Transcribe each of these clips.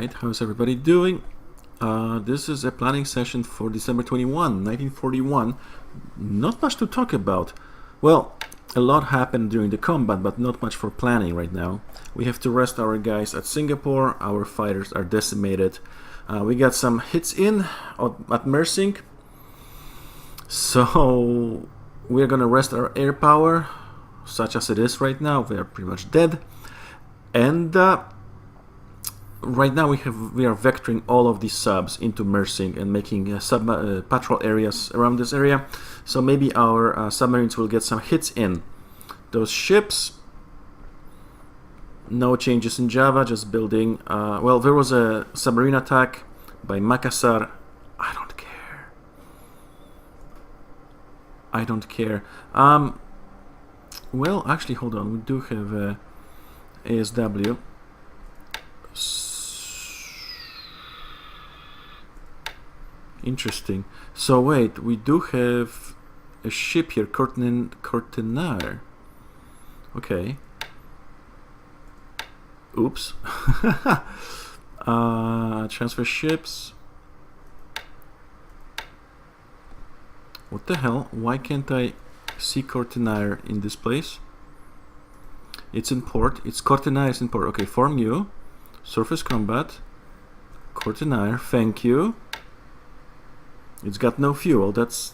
Alright, how's everybody doing? This is a planning session for December 21, 1941. Not much to talk about. Well, a lot happened during the combat, but not much for planning right now. We have to rest our guys at Singapore. Our fighters are decimated. We got some hits in at Mersing. So we're gonna rest our air power, such as it is right now. We are pretty much dead. And right now we are vectoring all of these subs into Mersing and making patrol areas around this area. So maybe our submarines will get some hits in. Those ships, no changes in Java, just building. Well, there was a submarine attack by Makassar. I don't care. I don't care. Well, actually, hold on. We do have ASW. Interesting. So wait, we do have a ship here, Cortenar. Okay. Oops. Transfer ships. What the hell? Why can't I see Cortenar in this place? It's in port. It's Cortenar is in port. Okay, form you. Surface combat. Cortenar, thank you. It's got no fuel. That's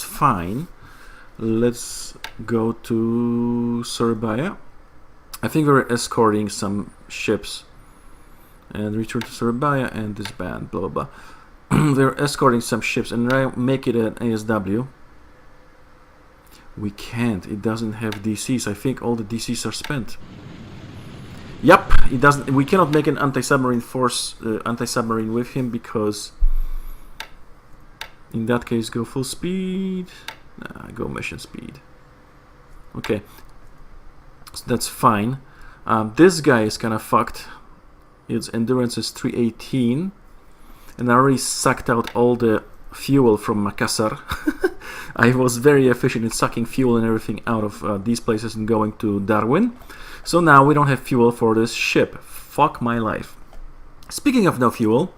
fine. Let's go to Surabaya. I think we're escorting some ships. And return to Surabaya and disband. Blah blah blah. They're escorting some ships and make it an ASW. We can't. It doesn't have DCs. I think all the DCs are spent. Yep, it doesn't. We cannot make an anti-submarine force, anti-submarine with him because, in that case, go full speed. Nah, go mission speed. Okay, so that's fine. This guy is kind of fucked. Its endurance is 318, and I already sucked out all the fuel from Makassar. I was very efficient in sucking fuel and everything out of these places and going to Darwin. So now we don't have fuel for this ship. Fuck my life. Speaking of no fuel,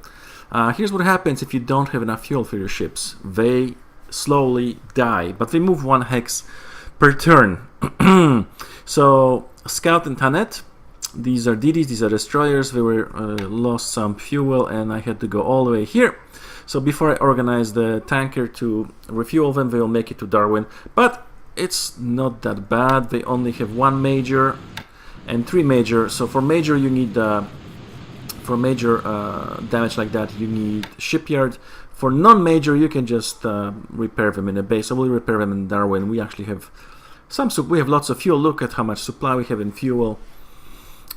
here's what happens if you don't have enough fuel for your ships. They slowly die, but they move 1 hex per turn. So Scout and Tanet, these are DDs, these are destroyers. They were lost some fuel and I had to go all the way here. So before I organize the tanker to refuel them, they will make it to Darwin. But it's not that bad. They only have 1 major and 3 major. So for major you need for major damage like that you need shipyard. For non-major you can just repair them in a base. So we'll repair them in Darwin. We actually have we have lots of fuel. Look at how much supply we have in fuel.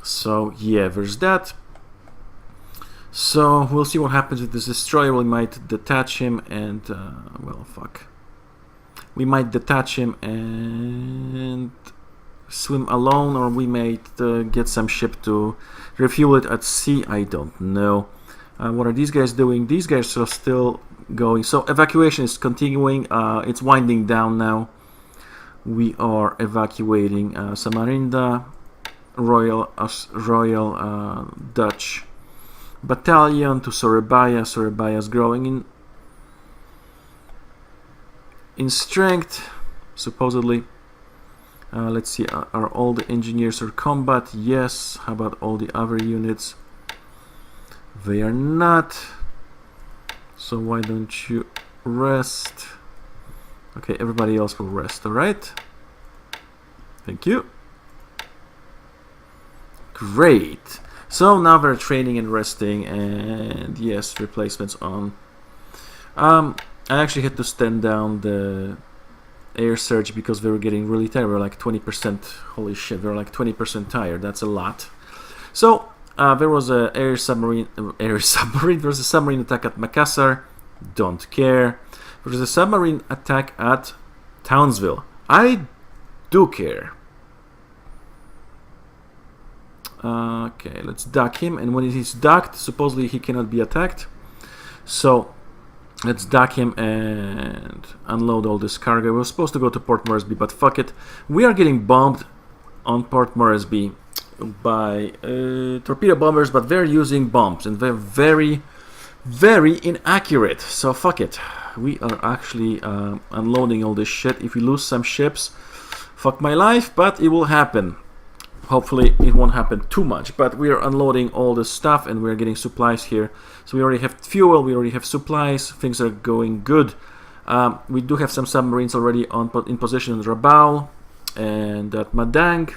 So yeah, there's that. So we'll see what happens with this destroyer. We might detach him and well, fuck. We might detach him and swim alone, or we might get some ship to refuel it at sea. I don't know. What are these guys doing? These guys are still going. So evacuation is continuing. It's winding down now. We are evacuating Samarinda, Royal Dutch Battalion to Surabaya. Surabaya is growing in strength, supposedly. Let's see, are all the engineers or combat? Yes. How about all the other units? They are not. So why don't you rest? Okay, everybody else will rest, alright? Thank you. Great. So now they're training and resting, and yes, replacements on. I actually had to stand down the air surge because they were getting really tired. They were like 20%. Holy shit, they were like 20% tired. That's a lot. So there was a submarine. There was a submarine attack at Makassar. Don't care. There was a submarine attack at Townsville. I do care. Okay, let's dock him, and when he's docked, supposedly he cannot be attacked. So let's dock him and unload all this cargo. We were supposed to go to Port Moresby, but fuck it. We are getting bombed on Port Moresby by torpedo bombers, but they're using bombs and they're very, very inaccurate. So fuck it. We are actually unloading all this shit. If we lose some ships, fuck my life, but it will happen. Hopefully it won't happen too much, but we are unloading all this stuff and we're getting supplies here. So we already have fuel, we already have supplies, things are going good. We do have some submarines already in position in Rabaul and at Madang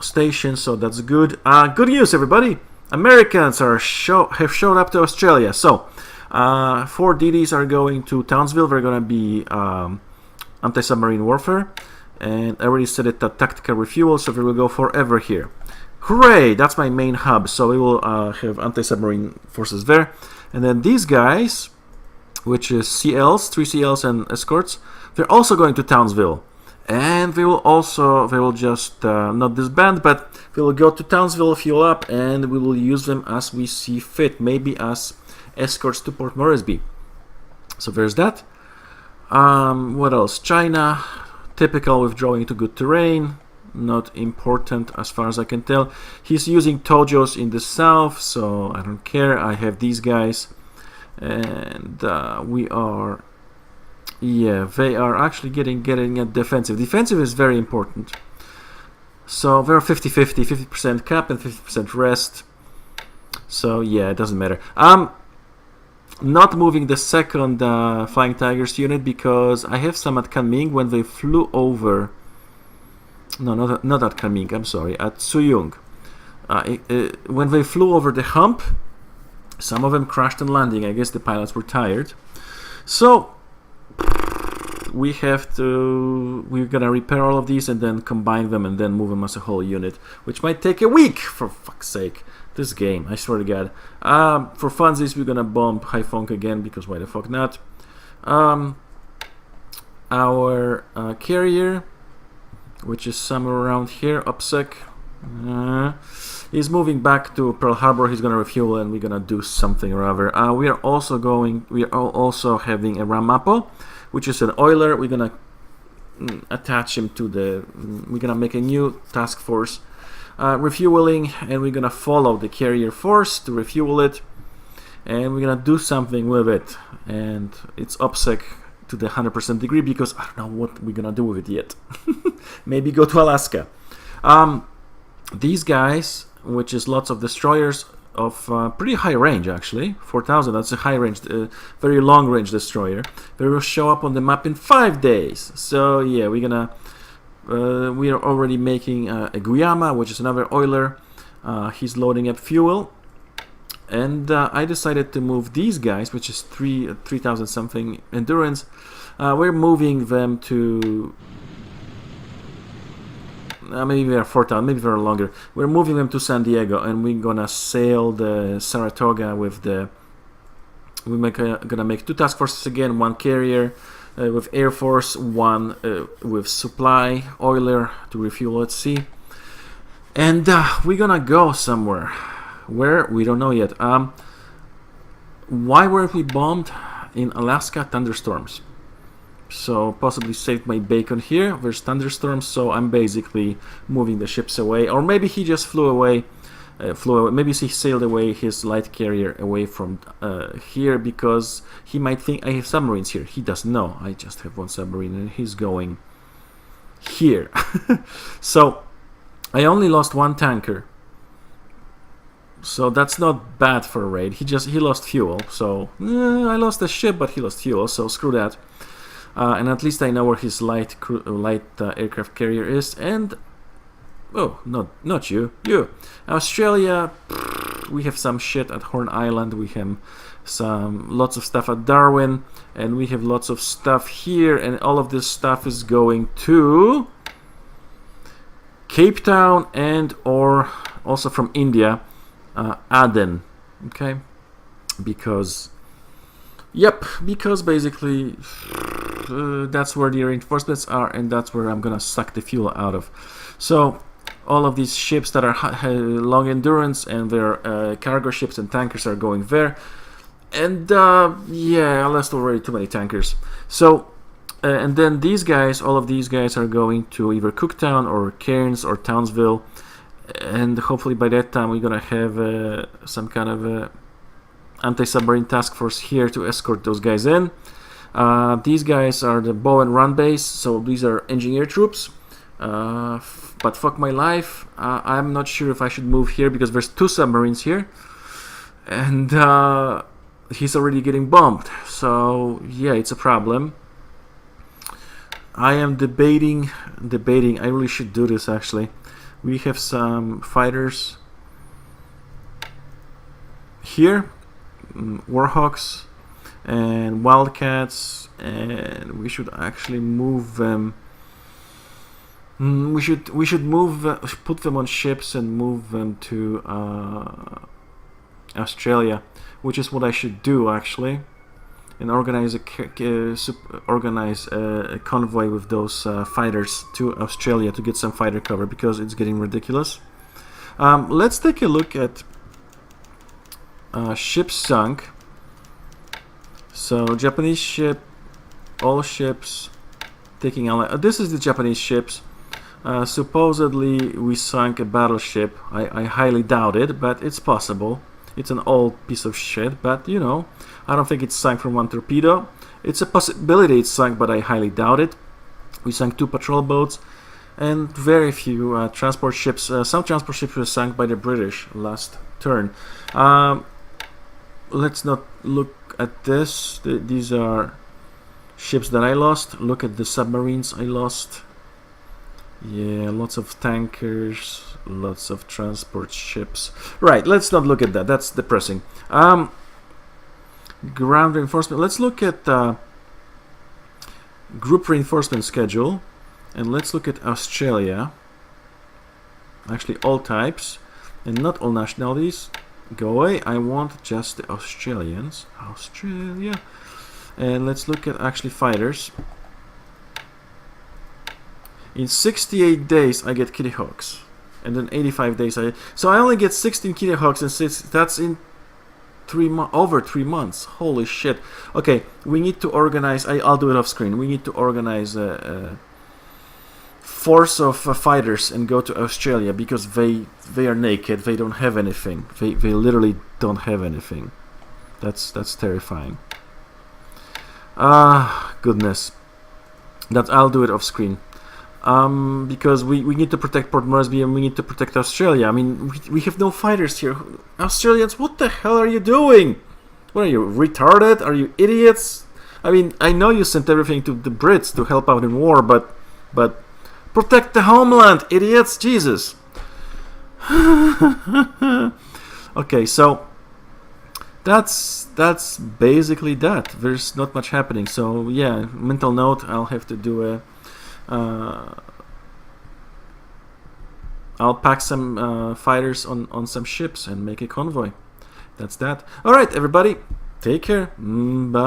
station, so that's good. Good news, everybody! Americans have showed up to Australia. So 4 DDs are going to Townsville. They're going to be anti-submarine warfare. And I already set it at tactical refuel, so we will go forever here. Hooray! That's my main hub, so we will have anti-submarine forces there. And then these guys, which is CLs, 3 CLs and escorts, they're also going to Townsville. And they will just not disband, but they will go to Townsville, fuel up, and we will use them as we see fit, maybe as escorts to Port Moresby. So there's that. What else? China. Typical withdrawing to good terrain, not important as far as I can tell. He's using Tojos in the south, so I don't care. I have these guys, and we are, yeah, they are actually getting a defensive. Defensive is very important. So they're 50-50, 50% cap and 50% rest. So yeah, it doesn't matter. Not moving the second Flying Tigers unit because I have some at Kunming when they flew over. No, not at Kunming, I'm sorry, at Suyung. When they flew over the hump, some of them crashed on landing. I guess the pilots were tired. So we're gonna repair all of these and then combine them and then move them as a whole unit, which might take a week, for fuck's sake. This game, I swear to God. For funsies, we're gonna bomb Haiphong again because why the fuck not? Our carrier, which is somewhere around here, OPSEC, is moving back to Pearl Harbor. He's gonna refuel and we're gonna do something or other. We are also having a Ramapo, which is an oiler. We're gonna attach him to we're gonna make a new task force. Refueling, and we're gonna follow the carrier force to refuel it, and we're gonna do something with it, and it's OPSEC to the 100% degree because I don't know what we're gonna do with it yet. Maybe go to Alaska. These guys, which is lots of destroyers of pretty high range actually, 4,000, that's a high range, very long range destroyer. They will show up on the map in 5 days. So yeah, we are already making a Guyama, which is another oiler. He's loading up fuel. And I decided to move these guys, which is 3,000 something endurance. We're moving them to... maybe they are 4,000, maybe they're longer. We're moving them to San Diego, and we're gonna sail the Saratoga with the... We're gonna make 2 task forces again, 1 carrier, with Air Force, 1 with supply oiler to refuel at sea, and we're gonna go somewhere. Where? We don't know yet. Why weren't we bombed in Alaska? Thunderstorms. So possibly saved my bacon here. There's thunderstorms, so I'm basically moving the ships away, or maybe he just flew away. Maybe he sailed away his light carrier away from here because he might think I have submarines here. He doesn't know. I just have 1 submarine and he's going here. So I only lost 1 tanker. So that's not bad for a raid. He lost fuel. So I lost the ship, but he lost fuel. So screw that. And at least I know where his light aircraft carrier is. And oh, not you. Australia, we have some shit at Horn Island. We have lots of stuff at Darwin, and we have lots of stuff here, and all of this stuff is going to Cape Town and or also from India, Aden. Okay, because basically that's where the reinforcements are, and that's where I'm gonna suck the fuel out of. So all of these ships that are long endurance and their cargo ships and tankers are going there. And yeah, I lost already too many tankers. So And then these guys, all of these guys are going to either Cooktown or Cairns or Townsville, and hopefully by that time we're gonna have some kind of anti-submarine task force here to escort those guys in. These guys are the bow and run base, so these are engineer troops. But fuck my life, I'm not sure if I should move here because there's 2 submarines here, and he's already getting bombed. So yeah, it's a problem. I am debating. I really should do this actually. We have some fighters here, Warhawks and Wildcats, and we should actually move them. We should move, put them on ships and move them to Australia, which is what I should do actually, and organize a convoy with those fighters to Australia to get some fighter cover because it's getting ridiculous. Let's take a look at ships sunk. So Japanese ship, all ships taking out. This is the Japanese ships. Supposedly we sunk a battleship. I highly doubt it, but it's possible. It's an old piece of shit, but you know, I don't think it's sunk from one torpedo. It's a possibility it's sunk, but I highly doubt it. We sank 2 patrol boats and very few transport ships. Some transport ships were sunk by the British last turn. Let's not look at this. These are ships that I lost. Look at the submarines I lost. Yeah, lots of tankers, lots of transport ships. Right, let's not look at that. That's depressing. Ground reinforcement. Let's look at group reinforcement schedule, and let's look at Australia. Actually, all types and not all nationalities. Go away. I want just the Australians. Australia. And let's look at actually fighters. In 68 days I get Kitty Hawks, and then 85 days so I only get 16 Kitty Hawks, and that's in over 3 months. Holy shit. Okay, we need to organize. I'll do it off screen. We need to organize a force of fighters and go to Australia because they are naked. They don't have anything. They literally don't have anything. That's terrifying. Goodness. I'll do it off screen. Because we need to protect Port Moresby and we need to protect Australia. I mean, we have no fighters here. Australians, what the hell are you doing? What are you, retarded? Are you idiots? I mean, I know you sent everything to the Brits to help out in war, but protect the homeland, idiots! Jesus. Okay, so that's basically that. There's not much happening. So yeah, mental note. I'll have to do a. I'll pack some fighters on some ships and make a convoy. That's that. Alright, everybody. Take care. Bye-bye.